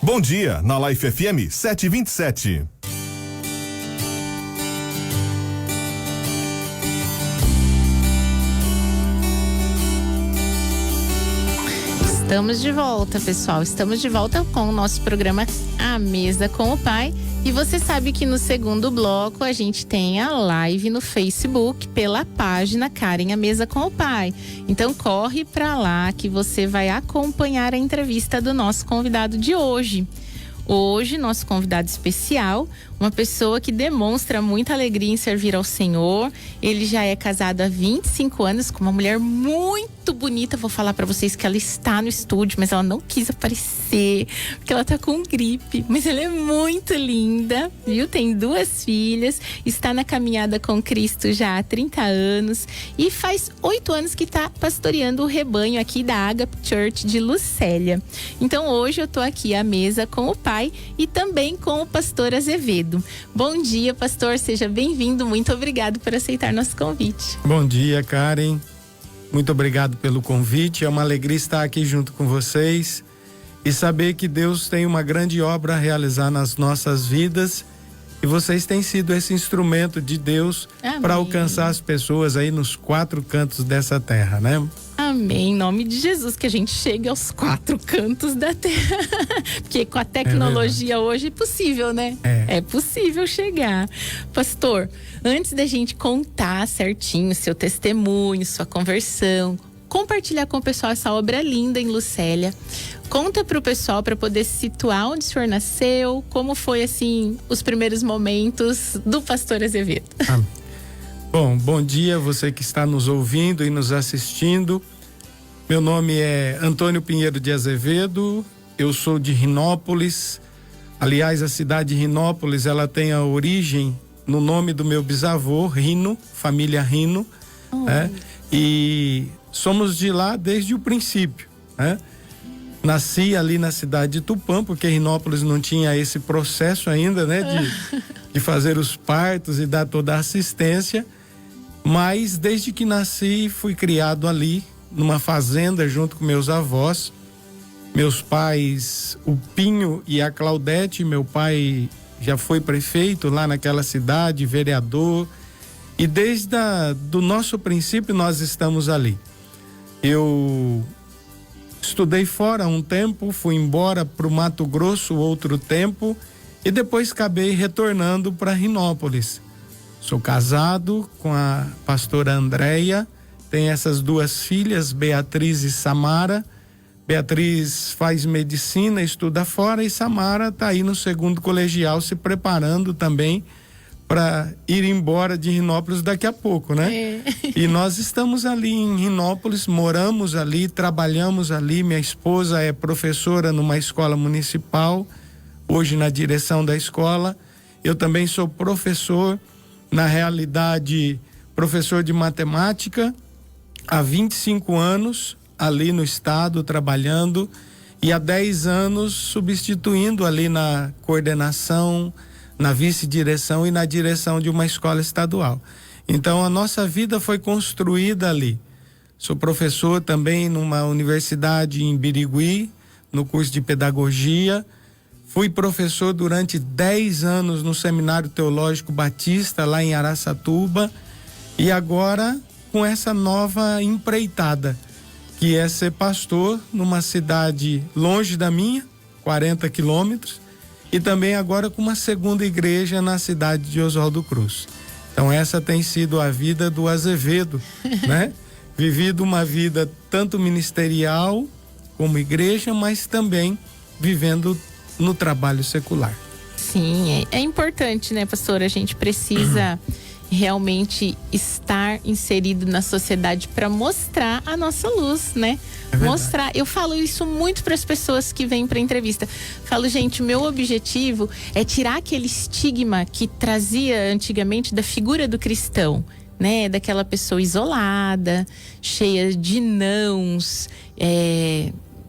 Bom dia, na Life FM 727. Estamos de volta, pessoal. Estamos de volta com o nosso programa A Mesa com o Pai. E você sabe que no segundo bloco a gente tem a live no Facebook pela página Karen A Mesa com o Pai. Então corre pra lá que você vai acompanhar a entrevista do nosso convidado de hoje. Hoje, nosso convidado especial, uma pessoa que demonstra muita alegria em servir ao Senhor. Ele já é casado há 25 anos com uma mulher muito bonita. Vou falar pra vocês que ela está no estúdio, mas ela não quis aparecer, porque ela tá com gripe. Mas ela é muito linda, viu? Tem 2 filhas, está na caminhada com Cristo já há 30 anos e faz 8 anos que tá pastoreando o rebanho aqui da Agape Church de Lucélia. Então hoje eu tô aqui à mesa com o pai e também com o pastor Azevedo. Bom dia, pastor, seja bem-vindo. Muito obrigado por aceitar nosso convite. Bom dia, Karen. Muito obrigado pelo convite. É uma alegria estar aqui junto com vocês e saber que Deus tem uma grande obra a realizar nas nossas vidas e vocês têm sido esse instrumento de Deus para alcançar as pessoas aí nos 4 cantos dessa terra, né? Amém, em nome de Jesus, que a gente chegue aos 4 cantos da terra. Porque com a tecnologia hoje é possível, né? É possível chegar. Pastor, antes da gente contar certinho seu testemunho, sua conversão, compartilhar com o pessoal essa obra linda em Lucélia, conta pro pessoal para poder se situar onde o senhor nasceu, como foi assim os primeiros momentos do pastor Azevedo. Bom dia você que está nos ouvindo e nos assistindo. Meu nome é Antônio Pinheiro de Azevedo, eu sou de Rinópolis. Aliás, a cidade de Rinópolis, ela tem a origem no nome do meu bisavô, Rino, família Rino, né? E somos de lá desde o princípio, né? Nasci ali na cidade de Tupã, porque Rinópolis não tinha esse processo ainda, né? De fazer os partos e dar toda a assistência. Mas desde que nasci, fui criado ali, numa fazenda, junto com meus avós. Meus pais, o Pinho e a Claudete, meu pai já foi prefeito lá naquela cidade, vereador. E desde do nosso princípio nós estamos ali. Eu estudei fora um tempo, fui embora para o Mato Grosso outro tempo e depois acabei retornando para Rinópolis. Sou casado com a pastora Andréia, tenho essas 2 filhas, Beatriz e Samara. Beatriz faz medicina, estuda fora, e Samara está aí no 2º colegial se preparando também para ir embora de Rinópolis daqui a pouco, né? E nós estamos ali em Rinópolis, moramos ali, trabalhamos ali. Minha esposa é professora numa escola municipal, hoje na direção da escola. Eu também sou professor, na realidade, professor de matemática, há 25 anos ali no estado trabalhando e há 10 anos substituindo ali na coordenação, na vice-direção e na direção de uma escola estadual. Então a nossa vida foi construída ali. Sou professor também numa universidade em Birigui, no curso de pedagogia. Fui professor durante 10 anos no Seminário Teológico Batista, lá em Araçatuba. E agora com essa nova empreitada, que é ser pastor numa cidade longe da minha, 40 quilômetros, e também agora com uma 2ª igreja na cidade de Oswaldo Cruz. Então essa tem sido a vida do Azevedo, né? Vivido uma vida tanto ministerial como igreja, mas também vivendo no trabalho secular. Sim, é importante, né, pastor? A gente precisa realmente estar inserido na sociedade para mostrar a nossa luz, né? Mostrar. Eu falo isso muito para as pessoas que vêm para entrevista. Falo, gente, o meu objetivo é tirar aquele estigma que trazia antigamente da figura do cristão, né? Daquela pessoa isolada, cheia de nãos,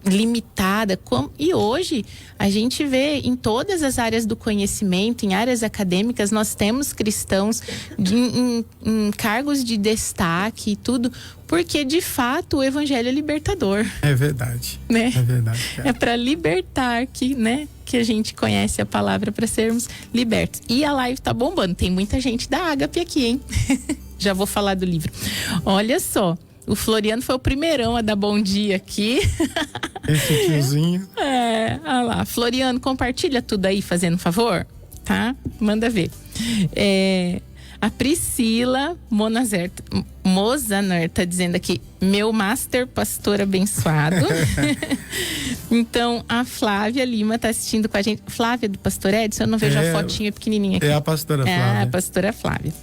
limitada. E hoje a gente vê em todas as áreas do conhecimento, em áreas acadêmicas, nós temos cristãos em cargos de destaque e tudo, porque de fato o evangelho é libertador. É verdade. Né? É verdade. Cara. É para libertar que a gente conhece a palavra para sermos libertos. E a live tá bombando. Tem muita gente da Ágape aqui, hein? Já vou falar do livro. Olha só. O Floriano foi o primeirão a dar bom dia aqui. Esse tiozinho. Olha lá. Floriano, compartilha tudo aí, fazendo favor, tá? Manda ver. A Priscila Mozaner tá dizendo aqui, meu master pastor abençoado. Então, a Flávia Lima tá assistindo com a gente. Flávia do Pastor Edson, eu não vejo a fotinha pequenininha aqui. É a pastora Flávia. É a pastora Flávia.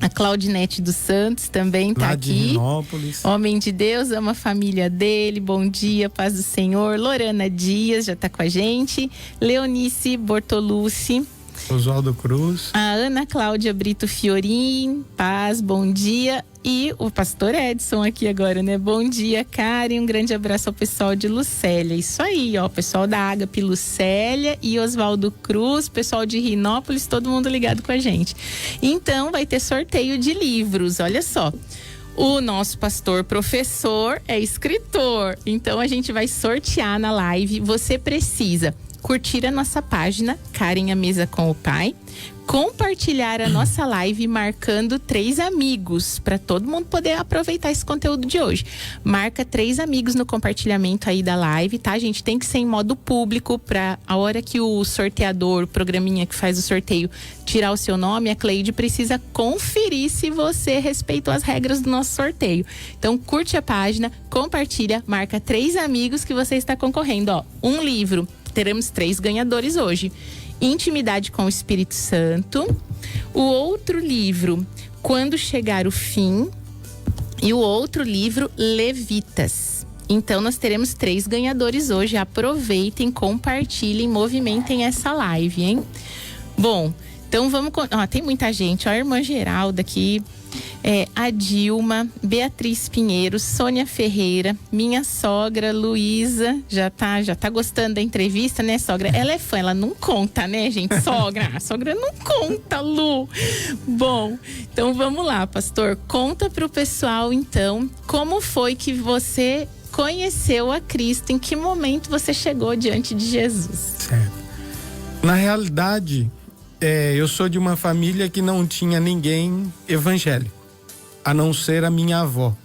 A Claudinete dos Santos também tá aqui. De Rinópolis. Homem de Deus, ama a família dele. Bom dia, paz do Senhor. Lorana Dias já tá com a gente. Leonice Bortolucci. Oswaldo Cruz. A Ana Cláudia Brito Fiorim. Paz, bom dia. E o pastor Edson aqui agora, né? Bom dia, Karen. Um grande abraço ao pessoal de Lucélia. Isso aí, ó. Pessoal da Ágape Lucélia e Oswaldo Cruz, pessoal de Rinópolis, todo mundo ligado com a gente. Então, vai ter sorteio de livros. Olha só. O nosso pastor professor é escritor. Então, a gente vai sortear na live. Você precisa curtir a nossa página, Karen a Mesa com o Pai, compartilhar a nossa live marcando 3 amigos, para todo mundo poder aproveitar esse conteúdo de hoje. Marca 3 amigos no compartilhamento aí da live, tá, gente? Tem que ser em modo público, para a hora que o sorteador, o programinha que faz o sorteio, tirar o seu nome, a Cleide precisa conferir se você respeitou as regras do nosso sorteio. Então, curte a página, compartilha, marca 3 amigos que você está concorrendo, ó. Um livro. Teremos 3 ganhadores hoje. Intimidade com o Espírito Santo. O outro livro, Quando Chegar o Fim. E o outro livro, Levitas. Então, nós teremos 3 ganhadores hoje. Aproveitem, compartilhem, movimentem essa live, hein? Bom, então vamos... tem muita gente. Ó, a irmã Geralda aqui. A Dilma, Beatriz Pinheiro, Sônia Ferreira, minha sogra Luísa, já tá gostando da entrevista, né, sogra? Ela é fã, ela não conta, né, gente? Sogra, a sogra não conta, Lu. Bom, então vamos lá, pastor, conta pro pessoal então, como foi que você conheceu a Cristo, em que momento você chegou diante de Jesus? Certo. Na realidade, eu sou de uma família que não tinha ninguém evangélico, a não ser a minha avó.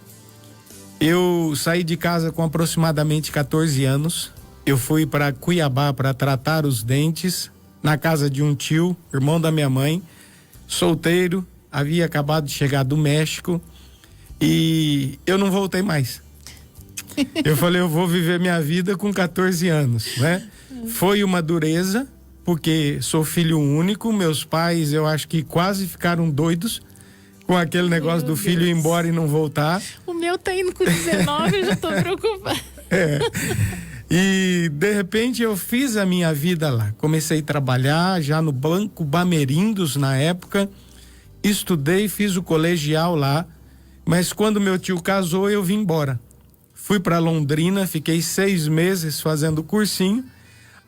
Eu saí de casa com aproximadamente 14 anos. Eu fui para Cuiabá para tratar os dentes, na casa de um tio, irmão da minha mãe, solteiro, havia acabado de chegar do México e eu não voltei mais. Eu falei, eu vou viver minha vida com 14 anos, né? Foi uma dureza, porque sou filho único, meus pais eu acho que quase ficaram doidos com aquele negócio do filho ir embora e não voltar. O meu tá indo com 19, eu já tô preocupada. E de repente eu fiz a minha vida lá, comecei a trabalhar já no Banco Bamerindos na época, estudei, fiz o colegial lá, mas quando meu tio casou eu vim embora. Fui para Londrina, fiquei 6 meses fazendo cursinho,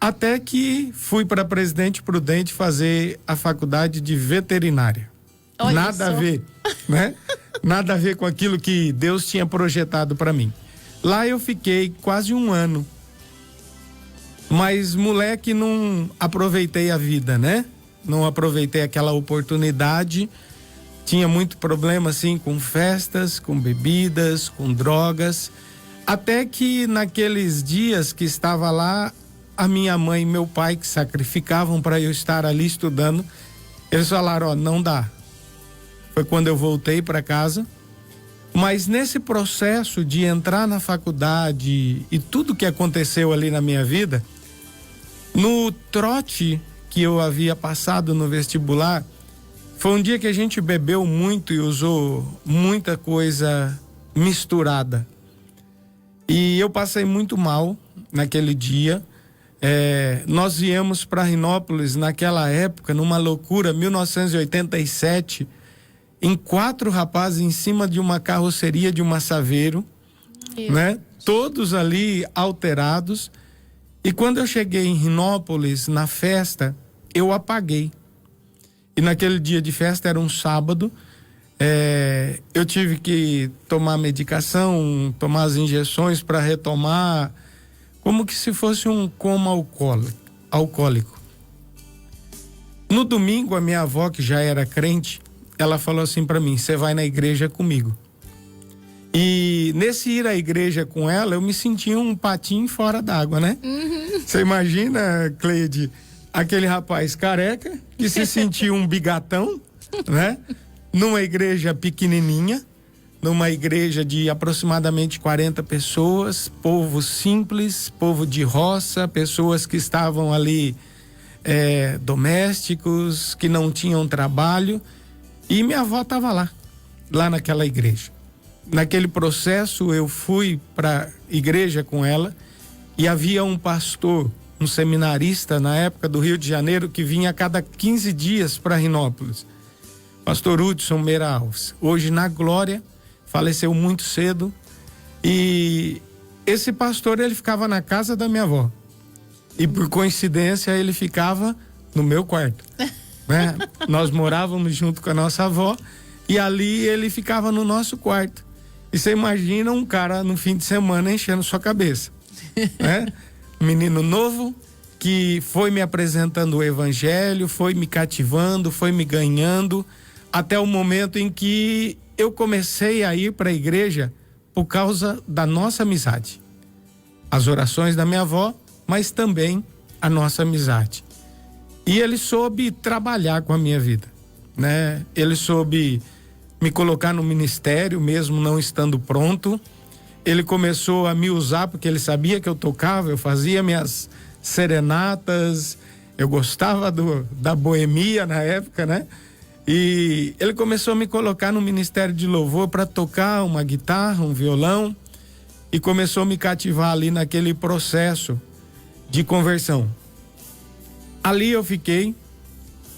até que fui para Presidente Prudente fazer a faculdade de veterinária. Olha Nada só. a ver, né? Nada a ver com aquilo que Deus tinha projetado para mim. Lá eu fiquei quase 1 ano. Mas moleque, não aproveitei a vida, né? Não aproveitei aquela oportunidade. Tinha muito problema assim com festas, com bebidas, com drogas. Até que naqueles dias que estava lá, a minha mãe e meu pai, que sacrificavam para eu estar ali estudando, eles falaram, ó, não dá. Foi quando eu voltei para casa. Mas nesse processo de entrar na faculdade e tudo que aconteceu ali na minha vida, no trote que eu havia passado no vestibular, foi um dia que a gente bebeu muito e usou muita coisa misturada. E eu passei muito mal naquele dia. Nós viemos para Rinópolis naquela época, numa loucura, 1987, em 4 rapazes em cima de uma carroceria de uma Saveiro, né? todos ali alterados. E quando eu cheguei em Rinópolis, na festa, eu apaguei. E naquele dia de festa, era um sábado, eu tive que tomar medicação, tomar as injeções para retomar, como que se fosse um coma alcoólico. No domingo, a minha avó, que já era crente, ela falou assim para mim: você vai na igreja comigo. E nesse ir à igreja com ela, eu me senti um patinho fora d'água, né? Você imagina, Cleide, aquele rapaz careca que se sentiu um bigatão, né? Numa igreja pequenininha, numa igreja de aproximadamente 40 pessoas, povo simples, povo de roça, pessoas que estavam ali domésticos, que não tinham trabalho, e minha avó estava lá naquela igreja. Naquele processo eu fui para a igreja com ela e havia um pastor, um seminarista na época do Rio de Janeiro, que vinha a cada 15 dias para Rinópolis. Pastor Hudson Meira Alves, hoje na glória, faleceu muito cedo, e esse pastor, ele ficava na casa da minha avó e por coincidência ele ficava no meu quarto, né? Nós morávamos junto com a nossa avó e ali ele ficava no nosso quarto. E você imagina um cara no fim de semana enchendo sua cabeça, né? Menino novo que foi me apresentando o evangelho, foi me cativando, foi me ganhando, até o momento em que eu comecei a ir para a igreja por causa da nossa amizade. As orações da minha avó, mas também a nossa amizade. E ele soube trabalhar com a minha vida, né? Ele soube me colocar no ministério, mesmo não estando pronto. Ele começou a me usar porque ele sabia que eu tocava, eu fazia minhas serenatas, eu gostava da boemia na época, né? E ele começou a me colocar no ministério de louvor para tocar uma guitarra, um violão, e começou a me cativar ali naquele processo de conversão. Ali eu fiquei.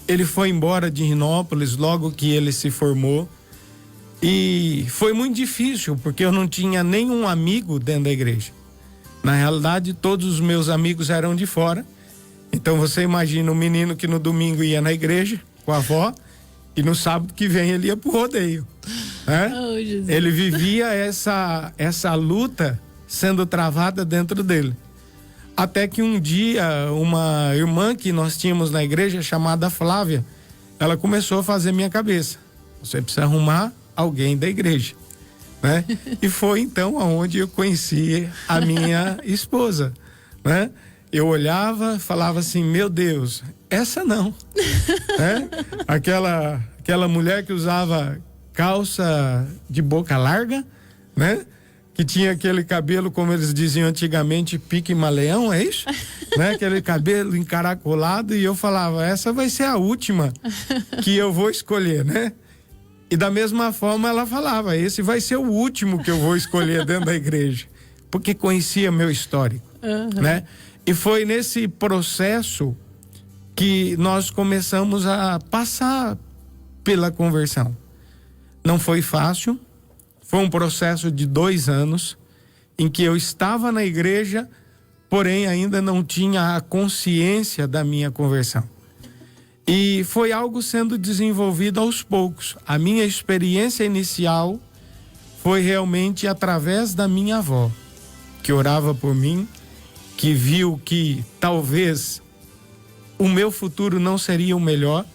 Ele foi embora de Rinópolis logo que ele se formou. E foi muito difícil, porque eu não tinha nenhum amigo dentro da igreja. Na realidade, todos os meus amigos eram de fora. Então você imagina um menino que no domingo ia na igreja com a avó e no sábado que vem ele ia pro rodeio, né? Oh, Jesus. Ele vivia essa luta sendo travada dentro dele. Até que um dia, uma irmã que nós tínhamos na igreja, chamada Flávia, ela começou a fazer minha cabeça: você precisa arrumar alguém da igreja, né? E foi então aonde eu conheci a minha esposa, né? Eu olhava, falava assim: meu Deus, essa não, né? Aquela mulher que usava calça de boca larga, né? Que tinha aquele cabelo, como eles diziam antigamente, pique maleão, é isso? Né? Aquele cabelo encaracolado, e eu falava: essa vai ser a última que eu vou escolher, né? E da mesma forma ela falava: esse vai ser o último que eu vou escolher dentro da igreja, porque conhecia meu histórico, né? E foi nesse processo que nós começamos a passar pela conversão. Não foi fácil, foi um processo de 2 anos em que eu estava na igreja, porém ainda não tinha a consciência da minha conversão. E foi algo sendo desenvolvido aos poucos. A minha experiência inicial foi realmente através da minha avó, que orava por mim, que viu que talvez o meu futuro não seria o melhor,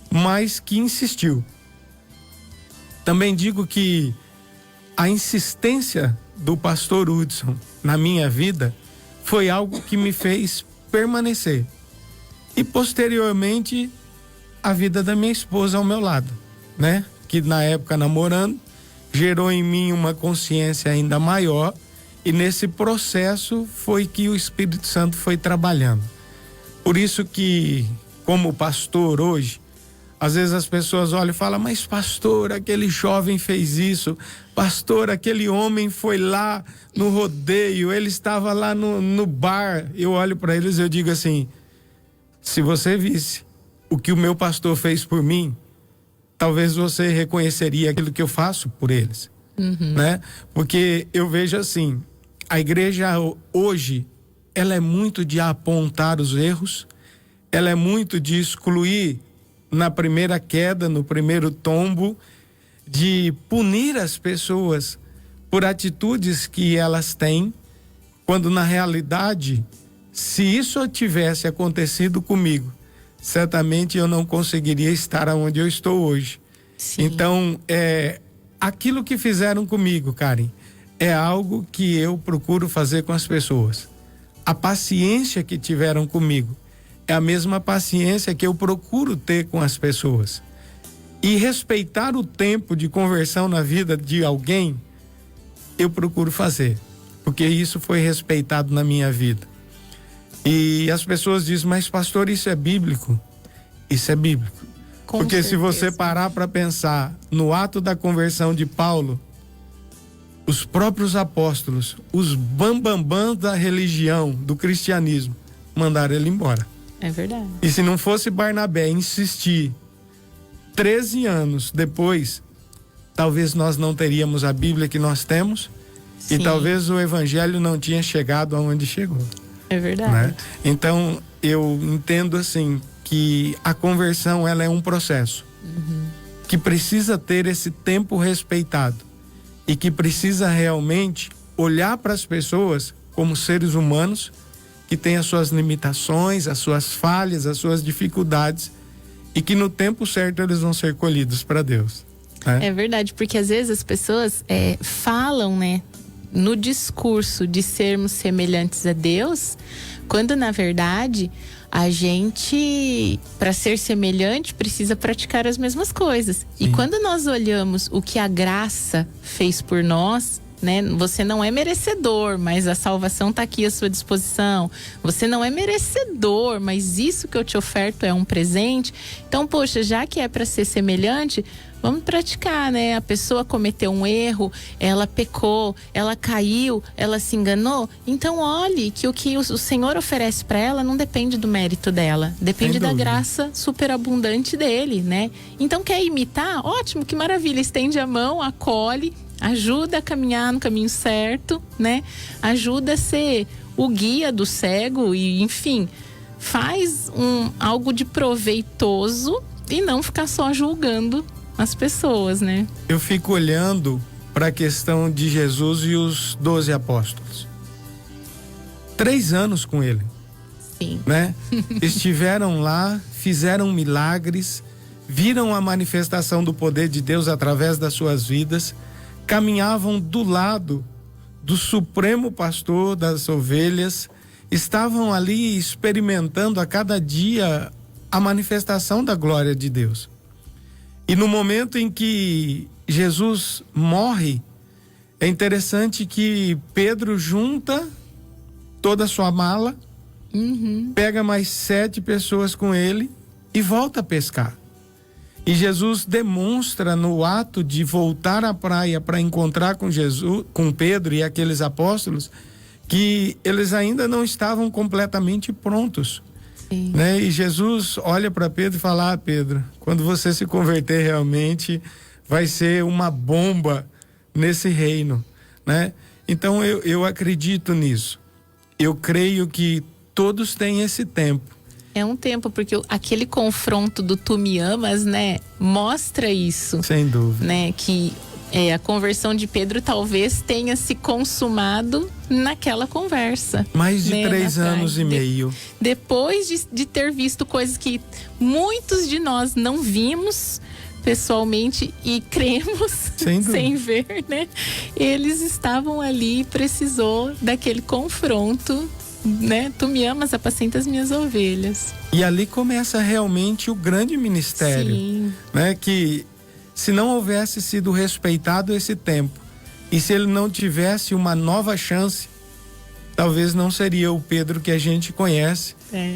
mas que insistiu. Também digo que a insistência do pastor Hudson na minha vida foi algo que me fez permanecer. E posteriormente a vida da minha esposa ao meu lado, né? Que na época namorando, gerou em mim uma consciência ainda maior, e nesse processo foi que o Espírito Santo foi trabalhando. Por isso que, como pastor hoje, às vezes as pessoas olham e falam: mas pastor, aquele jovem fez isso, pastor, aquele homem foi lá no rodeio, ele estava lá no bar. Eu olho para eles e eu digo assim: se você visse o que o meu pastor fez por mim, talvez você reconheceria aquilo que eu faço por eles, né? Porque eu vejo assim, a igreja hoje, ela é muito de apontar os erros, ela é muito de excluir na primeira queda, no primeiro tombo, de punir as pessoas por atitudes que elas têm, quando na realidade, se isso tivesse acontecido comigo, certamente eu não conseguiria estar onde eu estou hoje. Sim. Então, aquilo que fizeram comigo, Karen, é algo que eu procuro fazer com as pessoas. A paciência que tiveram comigo é a mesma paciência que eu procuro ter com as pessoas. E respeitar o tempo de conversão na vida de alguém, eu procuro fazer, porque isso foi respeitado na minha vida. E as pessoas dizem, mas pastor, isso é bíblico? Isso é bíblico. Porque certeza. Se você parar para pensar no ato da conversão de Paulo, os próprios apóstolos, os bambambãs da religião, do cristianismo, mandaram ele embora. É verdade. E se não fosse Barnabé insistir 13 anos depois, talvez nós não teríamos a Bíblia que nós temos. Sim. E talvez o evangelho não tinha chegado aonde chegou. É verdade. Né? Então, eu entendo assim, que a conversão ela é um processo que precisa ter esse tempo respeitado e que precisa realmente olhar para as pessoas como seres humanos que têm as suas limitações, as suas falhas, as suas dificuldades e que no tempo certo eles vão ser colhidos para Deus. Né? É verdade, porque às vezes as pessoas falam, né, no discurso de sermos semelhantes a Deus, quando na verdade a gente, para ser semelhante, precisa praticar as mesmas coisas. Sim. E quando nós olhamos o que a graça fez por nós, né? Você não é merecedor, mas a salvação está aqui à sua disposição. Você não é merecedor, mas isso que eu te oferto é um presente. Então, poxa, já que é para ser semelhante, vamos praticar, né? A pessoa cometeu um erro, ela pecou, ela caiu, ela se enganou. Então, olhe que o Senhor oferece para ela não depende do mérito dela, depende da graça superabundante dele, né? Então, quer imitar? Ótimo, que maravilha, estende a mão, acolhe, ajuda a caminhar no caminho certo, né? Ajuda a ser o guia do cego e, enfim, faz algo de proveitoso e não ficar só julgando as pessoas, né? Eu fico olhando para a questão de Jesus e os 12 apóstolos. 3 anos com ele. Sim. Né? Estiveram lá, fizeram milagres, viram a manifestação do poder de Deus através das suas vidas, caminhavam do lado do supremo pastor das ovelhas, estavam ali experimentando a cada dia a manifestação da glória de Deus. E no momento em que Jesus morre, é interessante que Pedro junta toda a sua mala, pega mais 7 pessoas com ele e volta a pescar. E Jesus demonstra no ato de voltar à praia para encontrar com Jesus, com Pedro e aqueles apóstolos, que eles ainda não estavam completamente prontos. Né? E Jesus olha para Pedro e fala: Pedro, quando você se converter realmente vai ser uma bomba nesse reino, né? Então eu acredito nisso. Eu creio que todos têm esse tempo. É um tempo, porque aquele confronto do tu me amas, né, mostra isso. Sem dúvida. Né, que a conversão de Pedro talvez tenha se consumado naquela conversa. Mais de 3 anos e meio. Depois de ter visto coisas que muitos de nós não vimos pessoalmente e cremos sem ver, né? Eles estavam ali e precisou daquele confronto, né? Tu me amas, apacenta as minhas ovelhas. E ali começa realmente o grande ministério. Sim. Né? Que se não houvesse sido respeitado esse tempo e se ele não tivesse uma nova chance, talvez não seria o Pedro que a gente conhece,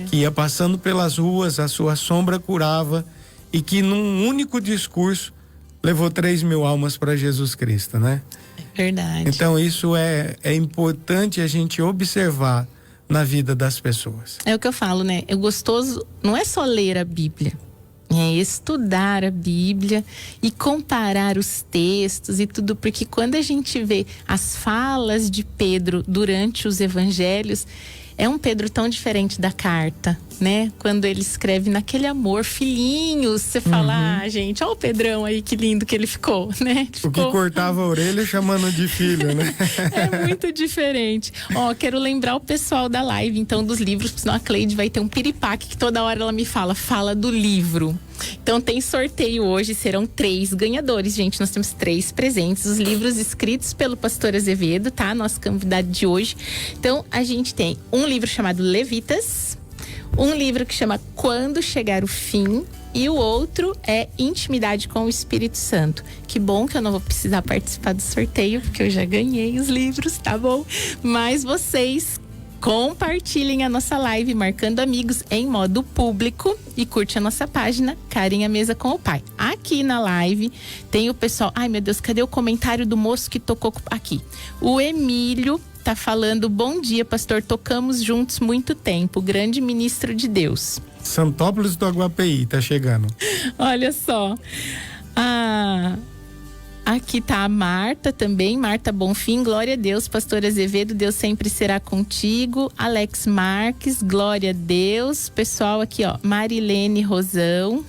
que ia passando pelas ruas, a sua sombra curava e que num único discurso levou 3.000 almas para Jesus Cristo, né? É verdade. Então isso é importante a gente observar na vida das pessoas. É o que eu falo, né? É gostoso, não é só ler a Bíblia. É estudar a Bíblia e comparar os textos e tudo, porque quando a gente vê as falas de Pedro durante os evangelhos, é um Pedro tão diferente da carta, né? Quando ele escreve naquele amor, filhinhos, você fala, gente, olha o Pedrão aí, que lindo que ele ficou, né? O que cortava a orelha chamando de filho, né? É muito diferente. Quero lembrar o pessoal da live, então, dos livros, porque senão a Cleide vai ter um piripaque que toda hora ela me fala do livro. Então tem sorteio hoje, serão 3 ganhadores, gente. Nós temos 3 presentes, os livros escritos pelo pastor Azevedo, tá? Nosso convidado de hoje. Então a gente tem um livro chamado Levitas, um livro que chama Quando Chegar o Fim, e o outro é Intimidade com o Espírito Santo. Que bom que eu não vou precisar participar do sorteio, porque eu já ganhei os livros, tá bom? Mas vocês compartilhem a nossa live, marcando amigos em modo público, e curte a nossa página Carinha Mesa com o Pai. Aqui na live tem o pessoal, ai meu Deus, cadê o comentário do moço que tocou aqui? O Emílio tá falando, bom dia pastor, tocamos juntos muito tempo, grande ministro de Deus. Santópolis do Aguapeí tá chegando. Olha só, aqui tá a Marta também, Marta Bonfim, glória a Deus, pastor Azevedo, Deus sempre será contigo. Alex Marques, glória a Deus. Pessoal aqui, Marilene Rosão.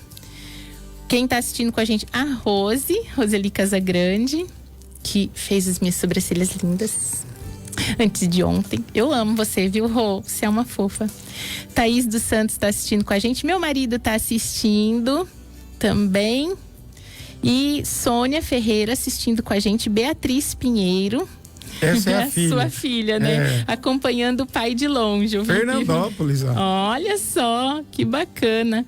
Quem tá assistindo com a gente? A Roseli Casagrande, que fez as minhas sobrancelhas lindas antes de ontem. Eu amo você, viu, Rô? Você é uma fofa. Thaís dos Santos tá assistindo com a gente. Meu marido tá assistindo também. E Sônia Ferreira assistindo com a gente, Beatriz Pinheiro. Essa é a filha. Sua filha, né? Acompanhando o pai de longe. Fernandópolis, ó. Olha só, que bacana.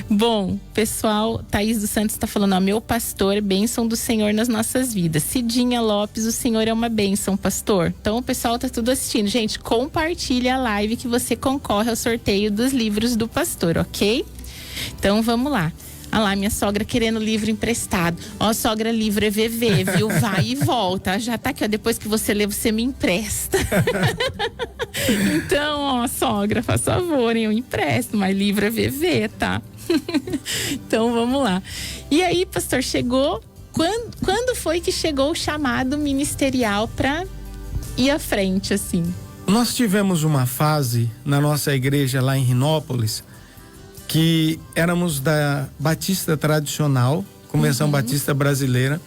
Bom, pessoal, Thaís dos Santos está falando, meu pastor, bênção do Senhor nas nossas vidas. Cidinha Lopes, o Senhor é uma bênção, pastor. Então o pessoal tá tudo assistindo. Gente, compartilha a live que você concorre ao sorteio dos livros do pastor, ok? Então vamos lá. Olha lá, minha sogra querendo livro emprestado. Sogra, livro é VV, viu? Vai e volta. Já tá aqui, depois que você lê, você me empresta. Então, sogra, faz favor, hein? Eu empresto, mas livro é VV, tá? Então, vamos lá. E aí, pastor, chegou... Quando foi que chegou o chamado ministerial para ir à frente, assim? Nós tivemos uma fase na nossa igreja lá em Rinópolis, que éramos da Batista Tradicional, Convenção Batista Brasileira,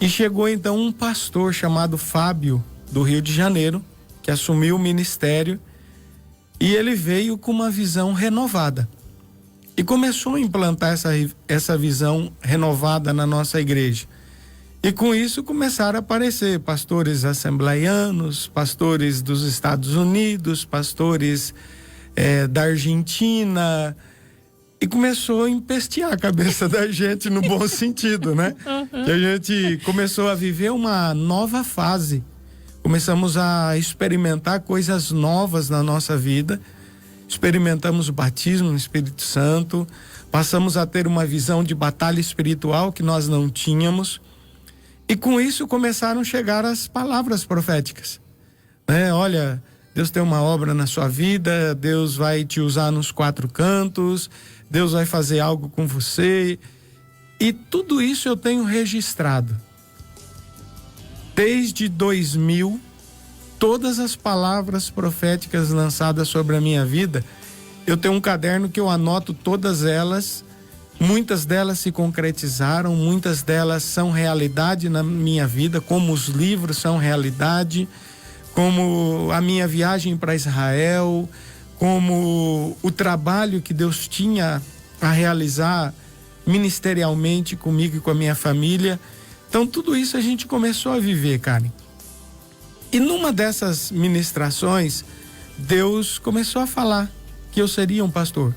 e chegou então um pastor chamado Fábio, do Rio de Janeiro, que assumiu o ministério, e ele veio com uma visão renovada e começou a implantar essa visão renovada na nossa igreja. E com isso começaram a aparecer pastores assembleianos, pastores dos Estados Unidos, pastores da Argentina, e começou a empestear a cabeça da gente no bom sentido, né? Que a gente começou a viver uma nova fase. Começamos a experimentar coisas novas na nossa vida. Experimentamos o batismo no Espírito Santo. Passamos a ter uma visão de batalha espiritual que nós não tínhamos. E com isso começaram a chegar as palavras proféticas, né? Olha, Deus tem uma obra na sua vida, Deus vai te usar nos 4 cantos, Deus vai fazer algo com você. E tudo isso eu tenho registrado. Desde 2000, todas as palavras proféticas lançadas sobre a minha vida, eu tenho um caderno que eu anoto todas elas. Muitas delas se concretizaram, muitas delas são realidade na minha vida, como os livros são realidade, como a minha viagem para Israel, como o trabalho que Deus tinha a realizar ministerialmente comigo e com a minha família. Então tudo isso a gente começou a viver, Karen. E numa dessas ministrações, Deus começou a falar que eu seria um pastor.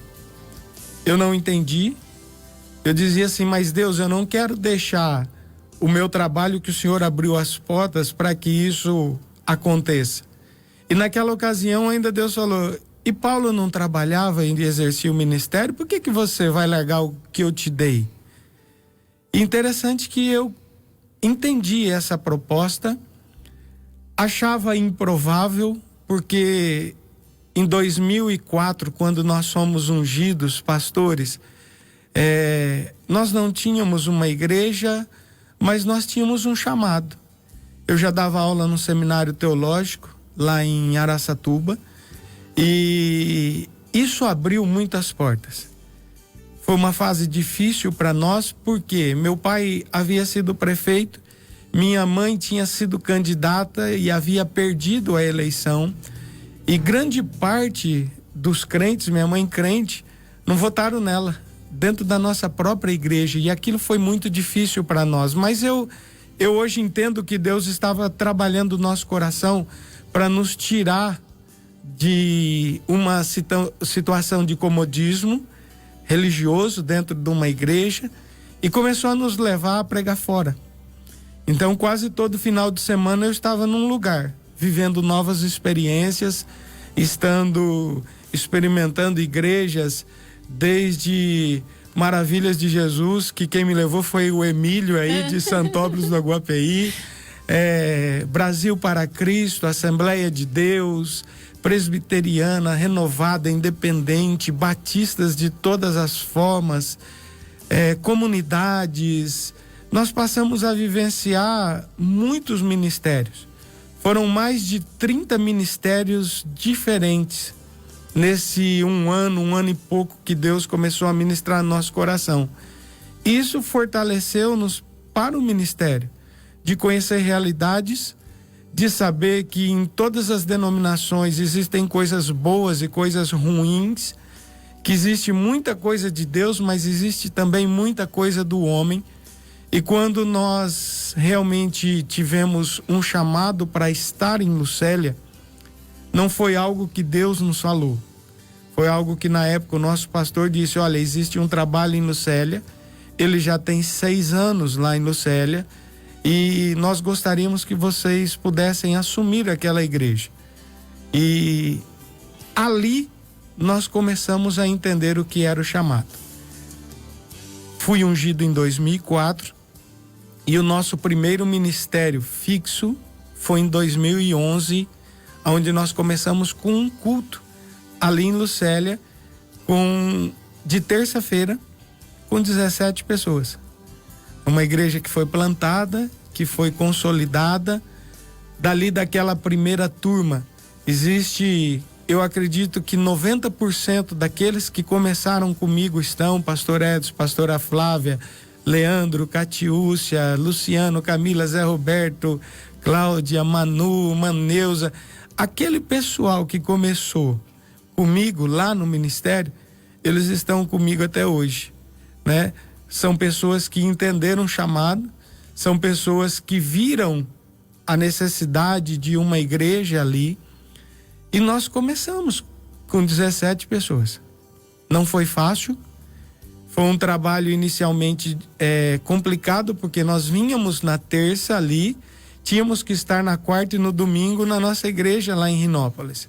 Eu não entendi. Eu dizia assim, mas Deus, eu não quero deixar o meu trabalho que o Senhor abriu as portas para que isso aconteça. E naquela ocasião ainda Deus falou, e Paulo não trabalhava e exercia o ministério, por que você vai largar o que eu te dei? Interessante que eu entendi essa proposta, achava improvável, porque em 2004, quando nós fomos ungidos pastores, Nós não tínhamos uma igreja, mas nós tínhamos um chamado. Eu já dava aula no seminário teológico, lá em Araçatuba, e isso abriu muitas portas. Foi uma fase difícil para nós, porque meu pai havia sido prefeito, minha mãe tinha sido candidata e havia perdido a eleição, e grande parte dos crentes, minha mãe crente, não votaram nela, dentro da nossa própria igreja, e aquilo foi muito difícil para nós. Mas eu hoje entendo que Deus estava trabalhando o nosso coração para nos tirar de uma situação de comodismo religioso dentro de uma igreja e começou a nos levar a pregar fora. Então, quase todo final de semana eu estava num lugar, vivendo novas experiências, experimentando igrejas, desde Maravilhas de Jesus, que quem me levou foi o Emílio aí de Santópolis do Aguapeí, Brasil para Cristo, Assembleia de Deus, Presbiteriana, Renovada, Independente, Batistas de todas as formas, comunidades. Nós passamos a vivenciar muitos ministérios. Foram mais de 30 ministérios diferentes nesse um ano e pouco que Deus começou a ministrar no nosso coração. Isso fortaleceu-nos para o ministério, de conhecer realidades, de saber que em todas as denominações existem coisas boas e coisas ruins, que existe muita coisa de Deus, mas existe também muita coisa do homem. E quando nós realmente tivemos um chamado para estar em Lucélia, não foi algo que Deus nos falou. Foi algo que na época o nosso pastor disse: olha, existe um trabalho em Lucélia, ele já tem 6 anos lá em Lucélia, e nós gostaríamos que vocês pudessem assumir aquela igreja. E ali nós começamos a entender o que era o chamado. Fui ungido em 2004 e o nosso primeiro ministério fixo foi em 2011, onde nós começamos com um culto ali em Lucélia, de terça-feira, com 17 pessoas. Uma igreja que foi plantada, que foi consolidada. Dali daquela primeira turma, eu acredito que 90% daqueles que começaram comigo estão: pastor Edson, pastora Flávia, Leandro, Catiúcia, Luciano, Camila, Zé Roberto, Cláudia, Manu, Maneuza. Aquele pessoal que começou comigo lá no ministério, eles estão comigo até hoje, né? São pessoas que entenderam o chamado, são pessoas que viram a necessidade de uma igreja ali, e nós começamos com 17 pessoas. Não foi fácil, foi um trabalho inicialmente complicado, porque nós vínhamos na terça ali, tínhamos que estar na quarta e no domingo na nossa igreja lá em Rinópolis.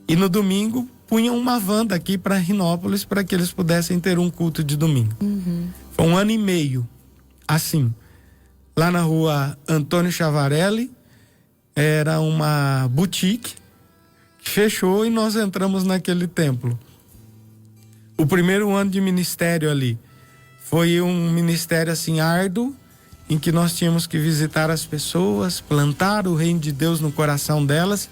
E no domingo punham uma van daqui para Rinópolis para que eles pudessem ter um culto de domingo. Foi 1 ano e meio, assim. Lá na rua Antônio Chavarelli, era uma boutique que fechou e nós entramos naquele templo. O primeiro ano de ministério ali foi um ministério assim árduo, em que nós tínhamos que visitar as pessoas, plantar o reino de Deus no coração delas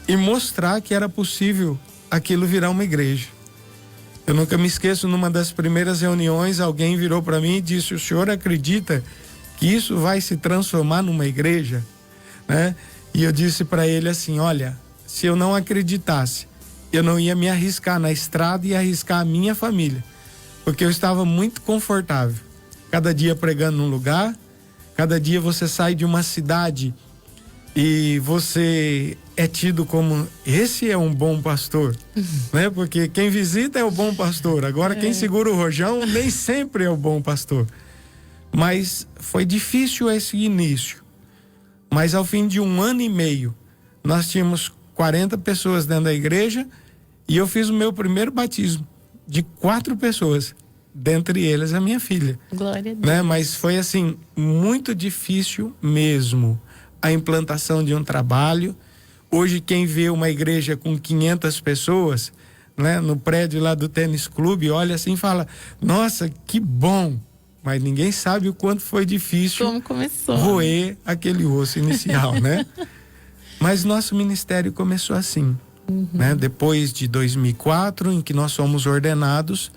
e mostrar que era possível aquilo virar uma igreja. Eu nunca me esqueço, numa das primeiras reuniões, alguém virou para mim e disse: o senhor acredita que isso vai se transformar numa igreja? Né? E eu disse para ele assim: olha, se eu não acreditasse, eu não ia me arriscar na estrada e arriscar a minha família, porque eu estava muito confortável. Cada dia pregando num lugar, cada dia você sai de uma cidade e você é tido como: esse é um bom pastor, né? Porque quem visita é o bom pastor. Agora quem segura o rojão nem sempre é o bom pastor. Mas foi difícil esse início. Mas ao fim de 1 ano e meio, nós tínhamos 40 pessoas dentro da igreja, e eu fiz o meu primeiro batismo de 4 pessoas, dentre eles a minha filha. Glória a Deus. Né? Mas foi assim, muito difícil mesmo a implantação de um trabalho. Hoje quem vê uma igreja com 500 pessoas, né, no prédio lá do tênis clube, olha assim e fala, nossa, que bom, mas ninguém sabe o quanto foi difícil como começou, roer aquele osso inicial, né? Mas nosso ministério começou assim, né? Depois de 2004, em que nós fomos ordenados,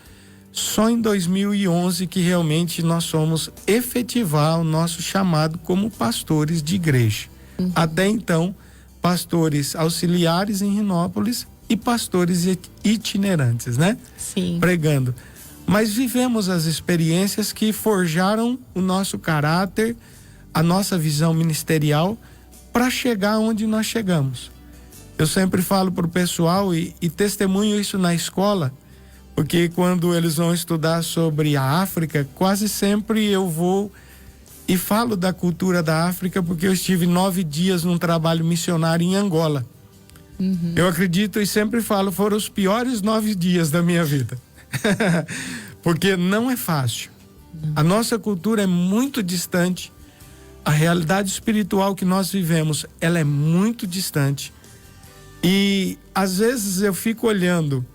só em 2011 que realmente nós fomos efetivar o nosso chamado como pastores de igreja. Até então, pastores auxiliares em Rinópolis e pastores itinerantes, né? Sim. Pregando. Mas vivemos as experiências que forjaram o nosso caráter, a nossa visão ministerial para chegar onde nós chegamos. Eu sempre falo para o pessoal e testemunho isso na escola, porque quando eles vão estudar sobre a África, quase sempre eu vou e falo da cultura da África, porque eu estive 9 dias num trabalho missionário em Angola. Eu acredito e sempre falo, foram os piores 9 dias da minha vida. Porque não é fácil. A nossa cultura é muito distante. A realidade espiritual que nós vivemos, ela é muito distante. E às vezes eu fico olhando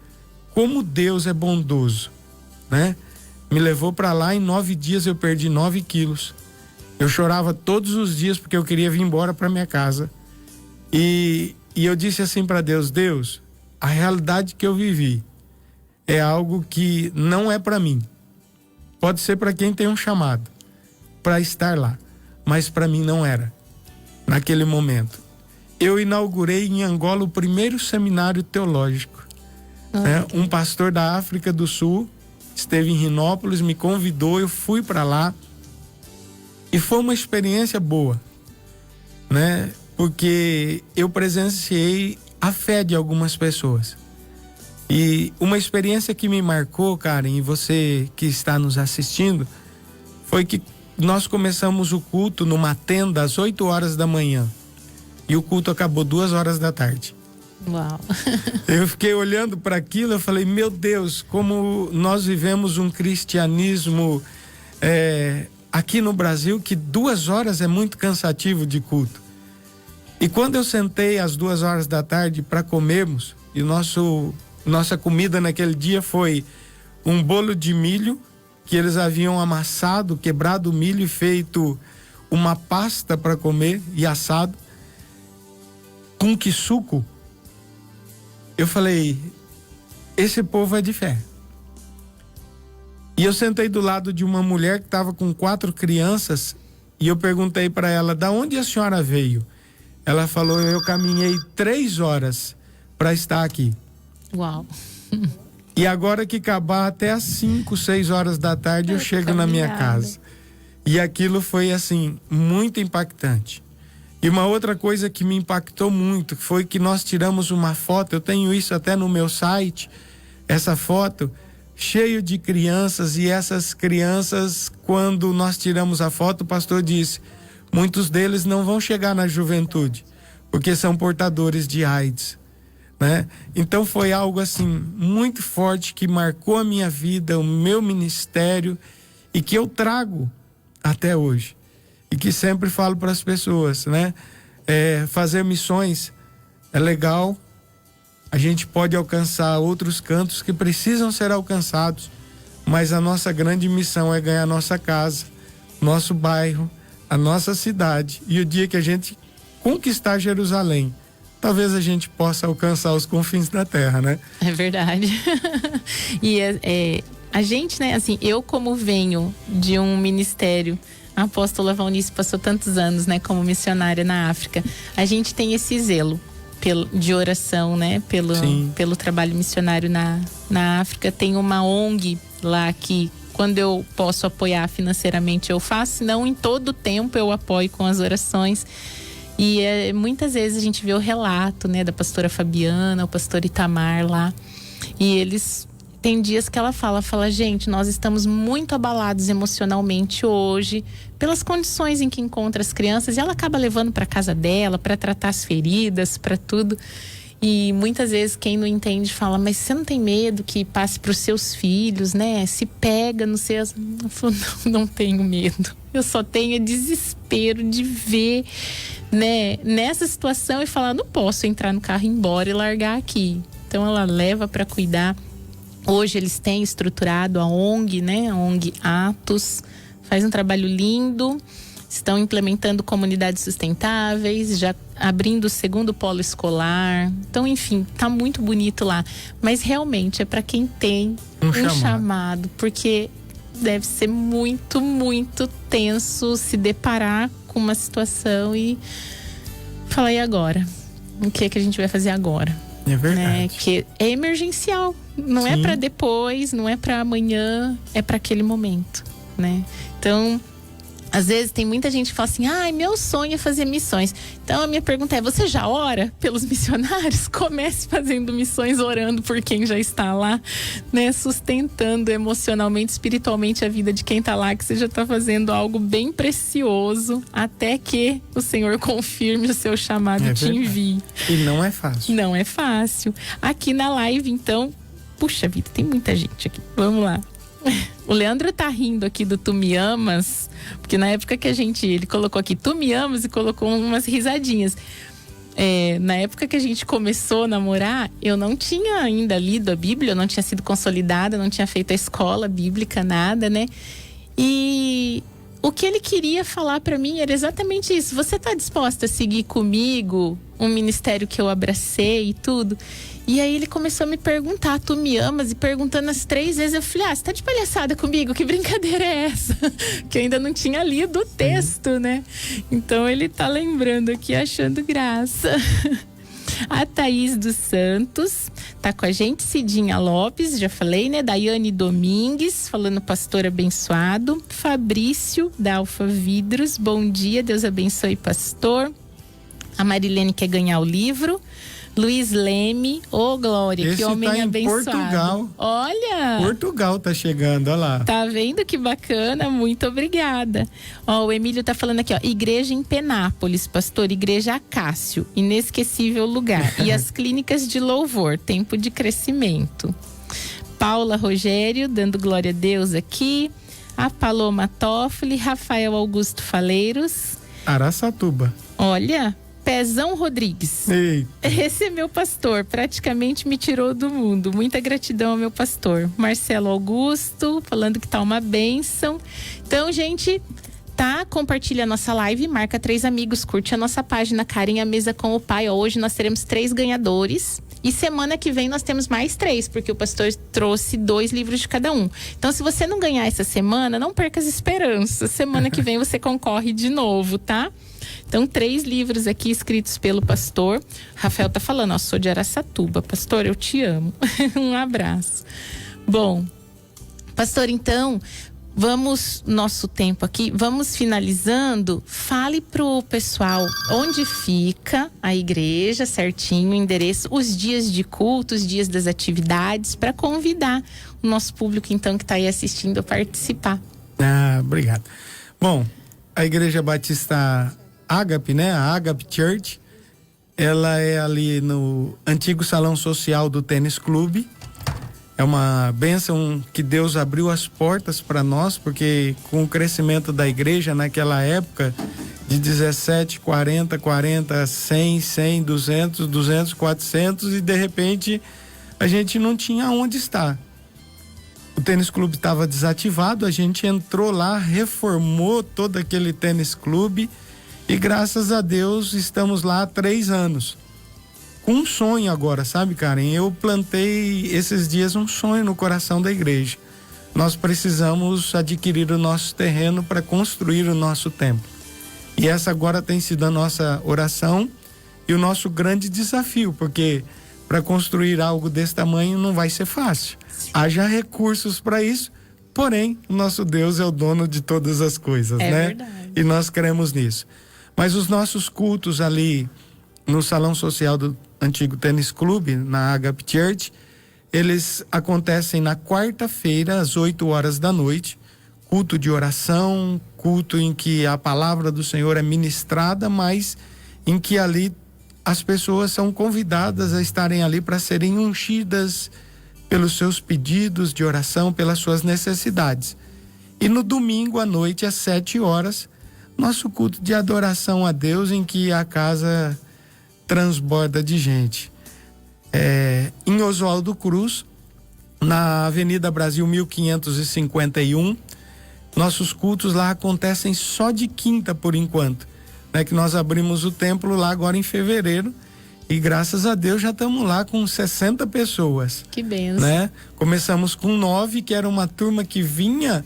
como Deus é bondoso, né? Me levou para lá, em 9 dias eu perdi 9 quilos. Eu chorava todos os dias porque eu queria vir embora para minha casa. E eu disse assim para Deus, Deus, a realidade que eu vivi é algo que não é para mim. Pode ser para quem tem um chamado para estar lá, mas para mim não era. Naquele momento, eu inaugurei em Angola o primeiro seminário teológico. Né? Um pastor da África do Sul esteve em Rinópolis, me convidou, eu fui para lá e foi uma experiência boa, né? Porque eu presenciei a fé de algumas pessoas. E uma experiência que me marcou, Karen, e você que está nos assistindo, foi que nós começamos o culto numa tenda às 8 horas da manhã. E o culto acabou 2 horas da tarde. Uau. Eu fiquei olhando para aquilo, eu falei, meu Deus, como nós vivemos um cristianismo aqui no Brasil, que 2 horas é muito cansativo de culto. E quando eu sentei às 2 horas da tarde para comermos, e nossa comida naquele dia foi um bolo de milho, que eles haviam amassado, quebrado o milho e feito uma pasta para comer e assado, com quisuco. Eu falei, esse povo é de fé. E eu sentei do lado de uma mulher que estava com 4 crianças e eu perguntei para ela, da onde a senhora veio? Ela falou, eu caminhei 3 horas para estar aqui. Uau. E agora que acabar até às 5, 6 horas da tarde eu chego na minha casa. E aquilo foi assim, muito impactante. E uma outra coisa que me impactou muito foi que nós tiramos uma foto, eu tenho isso até no meu site, essa foto, cheio de crianças, e essas crianças, quando nós tiramos a foto, o pastor disse, muitos deles não vão chegar na juventude, porque são portadores de AIDS, né? Então foi algo assim, muito forte, que marcou a minha vida, o meu ministério, e que eu trago até hoje. E que sempre falo para as pessoas, né? Fazer missões é legal, a gente pode alcançar outros cantos que precisam ser alcançados, mas a nossa grande missão é ganhar nossa casa, nosso bairro, a nossa cidade, e o dia que a gente conquistar Jerusalém, talvez a gente possa alcançar os confins da terra, né? É verdade. E a gente, né, assim, eu como venho de um ministério, a apóstola Valnice passou tantos anos, né, como missionária na África. A gente tem esse zelo de oração, né, pelo trabalho missionário na África. Tem uma ONG lá que, quando eu posso apoiar financeiramente, eu faço. Não em todo o tempo eu apoio com as orações. E muitas vezes a gente vê o relato, né, da pastora Fabiana, o pastor Itamar lá. E eles... Tem dias que ela fala, gente, nós estamos muito abalados emocionalmente hoje pelas condições em que encontra as crianças, e ela acaba levando para casa dela para tratar as feridas, para tudo. E muitas vezes quem não entende fala, mas você não tem medo que passe para os seus filhos, né? Se pega nos seus... Eu falo, não tenho medo. Eu só tenho desespero de ver, né, nessa situação e falar, não posso entrar no carro e ir embora e largar aqui. Então ela leva para cuidar. Hoje eles têm estruturado a ONG, né? A ONG Atos, faz um trabalho lindo. Estão implementando comunidades sustentáveis, já abrindo o 2º polo escolar. Então, enfim, tá muito bonito lá. Mas realmente é para quem tem um chamado, porque deve ser muito, muito tenso se deparar com uma situação e falar, e agora? O que é que a gente vai fazer agora? É verdade. Né? Que é emergencial. Não é para depois, não é para amanhã, é para aquele momento, né? Então, às vezes tem muita gente que fala assim, meu sonho é fazer missões. Então a minha pergunta é, você já ora pelos missionários? Comece fazendo missões, orando por quem já está lá, né? Sustentando emocionalmente, espiritualmente a vida de quem está lá, que você já está fazendo algo bem precioso, até que o Senhor confirme o seu chamado e te envie. E não é fácil. Não é fácil. Aqui na live, então, puxa vida, tem muita gente aqui. Vamos lá. O Leandro tá rindo aqui do Tu Me Amas, porque na época que ele colocou aqui Tu Me Amas e colocou umas risadinhas. Na época que a gente começou a namorar, eu não tinha ainda lido a Bíblia, eu não tinha sido consolidada, não tinha feito a escola bíblica, nada, né? E o que ele queria falar pra mim era exatamente isso. Você tá disposta a seguir comigo um ministério que eu abracei e tudo? E aí ele começou a me perguntar, tu me amas? E perguntando as 3 vezes, eu falei, você tá de palhaçada comigo? Que brincadeira é essa? Que eu ainda não tinha lido o texto, né? Então ele tá lembrando aqui, achando graça. A Thaís dos Santos tá com a gente, Cidinha Lopes, já falei, né? Daiane Domingues, falando pastor abençoado. Fabrício, da Alfa Vidros, bom dia, Deus abençoe, pastor. A Marilene quer ganhar o livro. Luiz Leme, Glória, esse que homem tá em abençoado. Portugal. Olha! Portugal tá chegando, olha lá. Tá vendo que bacana? Muito obrigada. O Emílio tá falando aqui, igreja em Penápolis, pastor, igreja Acácio, inesquecível lugar. E as clínicas de louvor, tempo de crescimento. Paula Rogério, dando glória a Deus aqui. A Paloma Toffoli, Rafael Augusto Faleiros. Araçatuba. Olha... Pezão Rodrigues. Eita. Esse é meu pastor, praticamente me tirou do mundo. Muita gratidão ao meu pastor. Marcelo Augusto, falando que tá uma bênção. Então, gente, compartilha a nossa live, marca 3 amigos, curte a nossa página Karen, a Mesa com o Pai. Hoje nós teremos 3 ganhadores. E semana que vem nós temos mais 3, porque o pastor trouxe 2 livros de cada um. Então, se você não ganhar essa semana, não perca as esperanças. Semana que vem você concorre de novo, tá? Então, 3 livros aqui escritos pelo pastor. Rafael tá falando, sou de Araçatuba. Pastor, eu te amo. Um abraço. Bom, pastor, então, nosso tempo aqui, vamos finalizando. Fale pro pessoal onde fica a igreja, certinho, o endereço, os dias de culto, os dias das atividades, para convidar o nosso público, então, que tá aí assistindo a participar. Obrigado. Bom, a Igreja Batista Ágape, né? A Ágape Church, ela é ali no antigo salão social do Tênis Clube. É uma bênção que Deus abriu as portas para nós, porque com o crescimento da igreja naquela época, de 17, 40, 100, 100, 200, 400, e de repente a gente não tinha onde estar. O Tênis Clube estava desativado, a gente entrou lá, reformou todo aquele Tênis Clube. E graças a Deus estamos lá há 3 anos. Com um sonho agora, sabe, Karen? Eu plantei esses dias um sonho no coração da igreja. Nós precisamos adquirir o nosso terreno para construir o nosso templo. E essa agora tem sido a nossa oração e o nosso grande desafio, porque para construir algo desse tamanho não vai ser fácil. Haja recursos para isso, porém, o nosso Deus é o dono de todas as coisas, né? Verdade. E nós cremos nisso. Mas os nossos cultos ali no salão social do antigo Tênis Clube, na Ágape Church, eles acontecem na quarta-feira, às 8h da noite. Culto de oração, culto em que a palavra do Senhor é ministrada, mas em que ali as pessoas são convidadas a estarem ali para serem ungidas pelos seus pedidos de oração, pelas suas necessidades. E no domingo à noite, às 7h, nosso culto de adoração a Deus, em que a casa transborda de gente. em Oswaldo Cruz, na Avenida Brasil 1551. Nossos cultos lá acontecem só de quinta por enquanto, né? Que nós abrimos o templo lá agora em fevereiro e graças a Deus já estamos lá com 60 pessoas. Que benção. Né? Começamos com 9, que era uma turma que vinha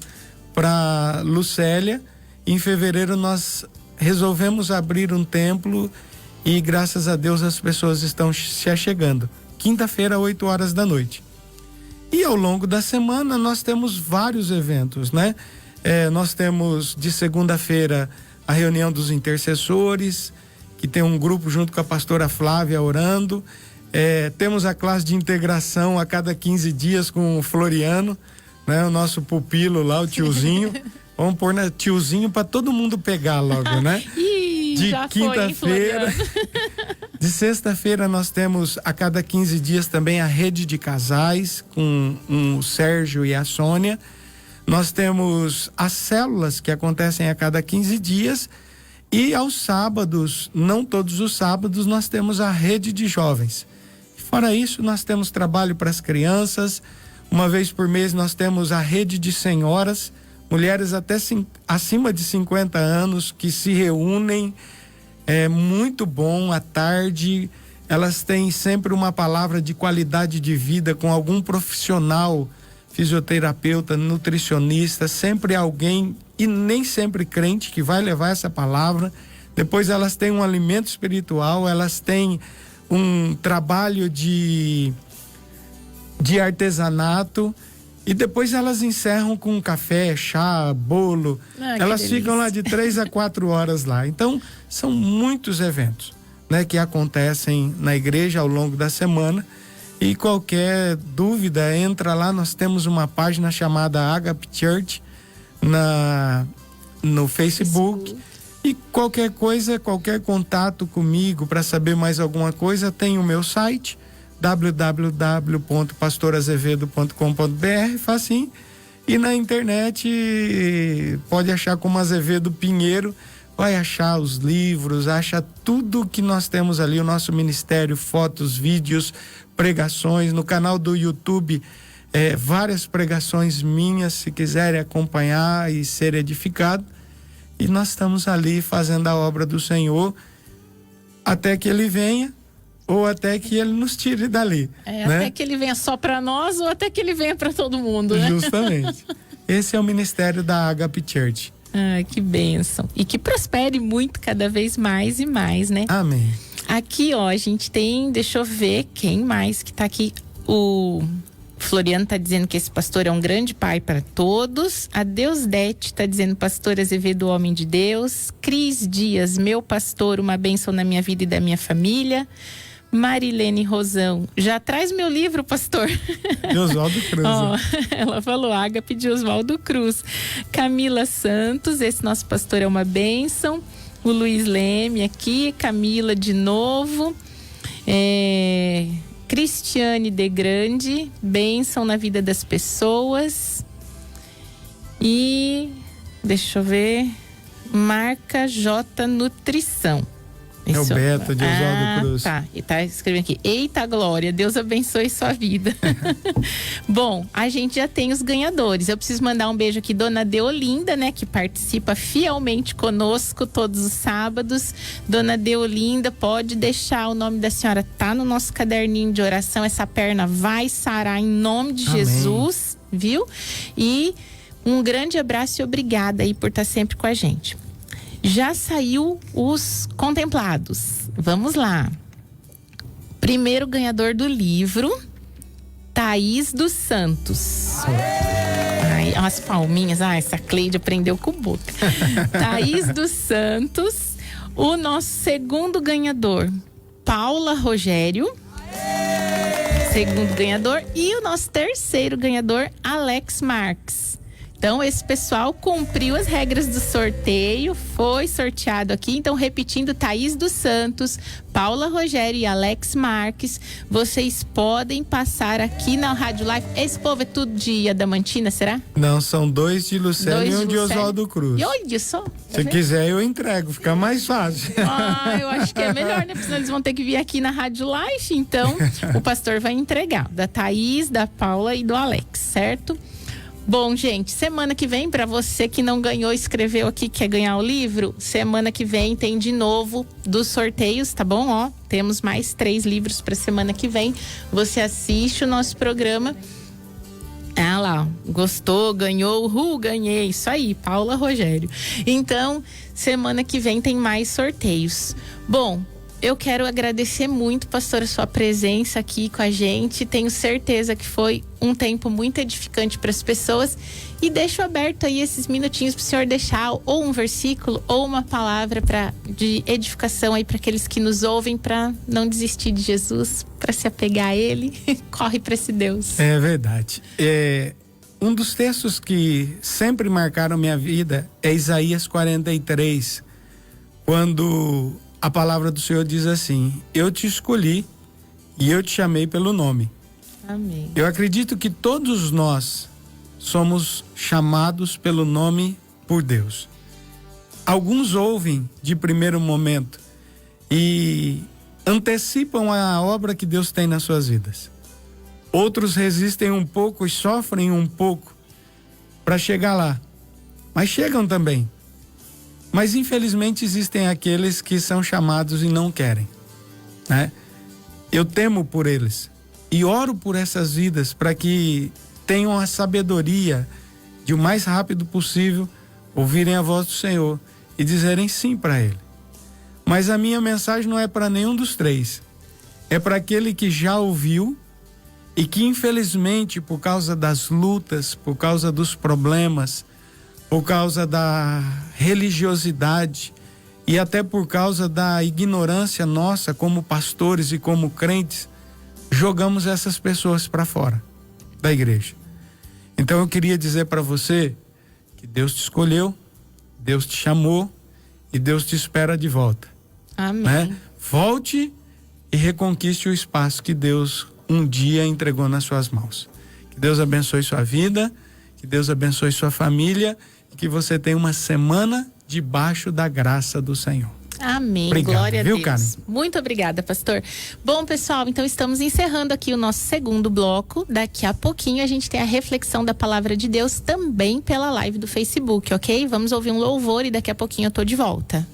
para Lucélia. Em fevereiro nós resolvemos abrir um templo e graças a Deus as pessoas estão se achegando. Quinta-feira, 8 horas da noite. E ao longo da semana nós temos vários eventos, né? Nós temos de segunda-feira a reunião dos intercessores, que tem um grupo junto com a pastora Flávia orando. Temos a classe de integração a cada 15 dias com o Floriano, né? O nosso pupilo lá, o tiozinho. Vamos pôr tiozinho para todo mundo pegar logo, né? De quinta-feira. De sexta-feira nós temos a cada 15 dias também a rede de casais com o Sérgio e a Sônia. Nós temos as células que acontecem a cada 15 dias e aos sábados, não todos os sábados, nós temos a rede de jovens. Fora isso, nós temos trabalho para as crianças. Uma vez por mês nós temos a rede de senhoras, mulheres até acima de 50 anos que se reúnem. É muito bom à tarde. Elas têm sempre uma palavra de qualidade de vida com algum profissional, fisioterapeuta, nutricionista, sempre alguém, e nem sempre crente, que vai levar essa palavra. Depois elas têm um alimento espiritual, elas têm um trabalho de artesanato e depois elas encerram com café, chá, bolo. Elas ficam lá de 3 a 4 horas lá. Então são muitos eventos, né, que acontecem na igreja ao longo da semana. E qualquer dúvida, entra lá, nós temos uma página chamada Agape Church no Facebook. E qualquer coisa, qualquer contato comigo para saber mais alguma coisa, tem o meu site www.pastorazevedo.com.br, facinho. E na internet pode achar como Azevedo Pinheiro, vai achar os livros, acha tudo que nós temos ali, o nosso ministério, fotos, vídeos, pregações. No canal do YouTube, várias pregações minhas, se quiserem acompanhar e ser edificado. E nós estamos ali fazendo a obra do Senhor até que Ele venha ou até que Ele nos tire dali. Né? Até que Ele venha só para nós ou até que Ele venha para todo mundo, né? Justamente. Esse é o ministério da Agape Church. Que bênção. E que prospere muito, cada vez mais e mais, né? Amém. Aqui, ó, a gente tem, deixa eu ver quem mais que tá aqui. O Floriano tá dizendo que esse pastor é um grande pai para todos. A Deusdete tá dizendo: pastor Azevedo, homem de Deus. Cris Dias, meu pastor, uma bênção na minha vida e da minha família. Marilene Rosão, já traz meu livro, pastor. De Oswaldo Cruz. Ela falou, Ágape de Oswaldo Cruz. Camila Santos, esse nosso pastor é uma bênção. O Luiz Leme aqui, Camila de novo. Cristiane de Grande, bênção na vida das pessoas. E, deixa eu ver, Marca J Nutrição. É o Beto de Oswaldo Cruz. Tá, e tá escrevendo aqui: eita glória, Deus abençoe sua vida. Bom, a gente já tem os ganhadores. Eu preciso mandar um beijo aqui, Dona Deolinda, né, que participa fielmente conosco todos os sábados. Dona Deolinda, pode deixar o nome da senhora, tá no nosso caderninho de oração. Essa perna vai sarar em nome de Amém. Jesus, viu? E um grande abraço e obrigada aí por estar sempre com a gente. Já saiu os contemplados. Vamos lá. Primeiro ganhador do livro, Thaís dos Santos. Ai, as palminhas. Essa Cleide aprendeu com o boca. Thaís dos Santos. O nosso segundo ganhador, Paula Rogério. Segundo ganhador. E o nosso terceiro ganhador, Alex Marques. Então, esse pessoal cumpriu as regras do sorteio, foi sorteado aqui. Então, repetindo, Thaís dos Santos, Paula Rogério e Alex Marques, vocês podem passar aqui na Rádio Live. Esse povo é tudo de Adamantina, será? Não, são 2 de Lucélia e um de Oswaldo Cruz. E olha só, Se quiser, eu entrego, fica mais fácil. Eu acho que é melhor, né? Porque senão eles vão ter que vir aqui na Rádio Life. Então, o pastor vai entregar. Da Thaís, da Paula e do Alex, certo? Bom, gente, semana que vem, para você que não ganhou, escreveu aqui, quer ganhar o livro, semana que vem tem de novo dos sorteios, tá bom? Ó, temos mais 3 livros para semana que vem. Você assiste o nosso programa. Ah lá, gostou, ganhou, ganhei, isso aí, Paula Rogério. Então, semana que vem tem mais sorteios. Bom, eu quero agradecer muito, pastor, a sua presença aqui com a gente. Tenho certeza que foi um tempo muito edificante para as pessoas. E deixo aberto aí esses minutinhos para o senhor deixar ou um versículo ou uma palavra de edificação aí para aqueles que nos ouvem, para não desistir de Jesus, para se apegar a Ele. Corre para esse Deus. É verdade. Um dos textos que sempre marcaram minha vida é Isaías 43, quando a palavra do Senhor diz assim: eu te escolhi e eu te chamei pelo nome. Amém. Eu acredito que todos nós somos chamados pelo nome por Deus. Alguns ouvem de primeiro momento e antecipam a obra que Deus tem nas suas vidas. Outros resistem um pouco e sofrem um pouco para chegar lá, mas chegam também. Mas infelizmente existem aqueles que são chamados e não querem, né? Eu temo por eles e oro por essas vidas para que tenham a sabedoria de o mais rápido possível ouvirem a voz do Senhor e dizerem sim para Ele. Mas a minha mensagem não é para nenhum dos 3. É para aquele que já ouviu e que infelizmente, por causa das lutas, por causa dos problemas, por causa da religiosidade e até por causa da ignorância nossa como pastores e como crentes, jogamos essas pessoas para fora da igreja. Então eu queria dizer para você que Deus te escolheu, Deus te chamou e Deus te espera de volta. Amém. Né? Volte e reconquiste o espaço que Deus um dia entregou nas suas mãos. Que Deus abençoe sua vida, que Deus abençoe sua família e que você tenha uma semana debaixo da graça do Senhor. Amém. Obrigado, Glória a Deus. Karen? Muito obrigada, pastor. Bom, pessoal, então estamos encerrando aqui o nosso segundo bloco. Daqui a pouquinho a gente tem a reflexão da palavra de Deus também pela live do Facebook, ok? Vamos ouvir um louvor e daqui a pouquinho eu tô de volta.